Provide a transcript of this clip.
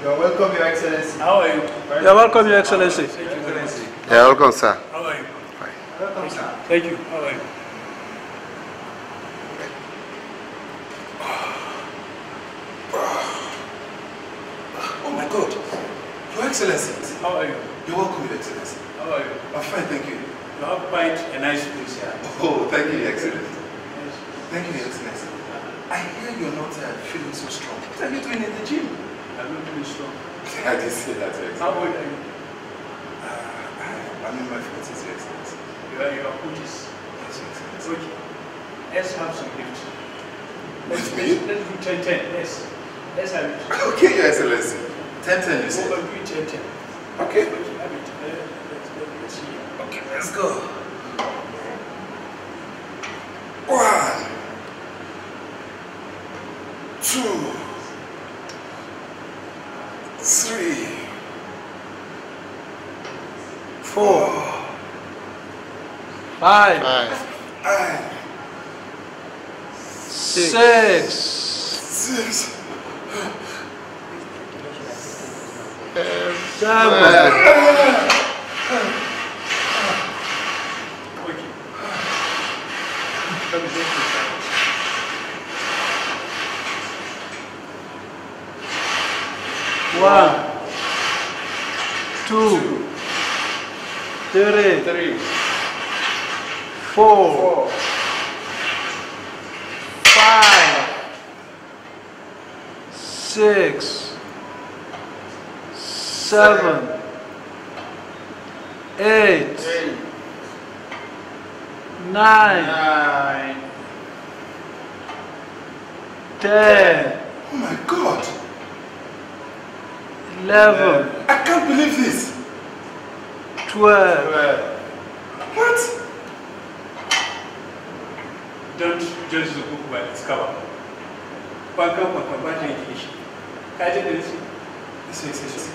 You're welcome, Your Excellency. How are you? You're welcome, Your Excellency. Thank you, Excellency. Yeah, welcome, sir. How are you? Welcome, sir. Thank you. How are you? Oh my God. Your Excellency. How are you? You're welcome, Your Excellency. How are you? I'm fine, thank you. You have quite a nice place here. Oh, thank you, Your Excellency. Yes. Thank you, Your Excellency. I hear you're not feeling so strong. What are you doing in the gym? I'm not really strong. I didn't say that, Your Excellency. How old are you? I'm in my 40s, Your Excellency. You are your coaches. Yes, Your Excellency. Okay. Let's have some gift. With me? Let's do 10-10. Let's have it. Okay, Your Excellency. 10-10, you said? We'll do 10-10. Okay. Let's have it. Let's see. Okay, let's go. 1, 2, 3, 4, 5, 5, 6, 6, 7, Okay. Come here. One, 2, 3, 3, 4, 4, 5, 6, 7, 8, 8, 9, 9. 10, Oh my God! 11, I can't believe this! 12. 12. What? Don't judge the book by its cover. Welcome, welcome, welcome. This is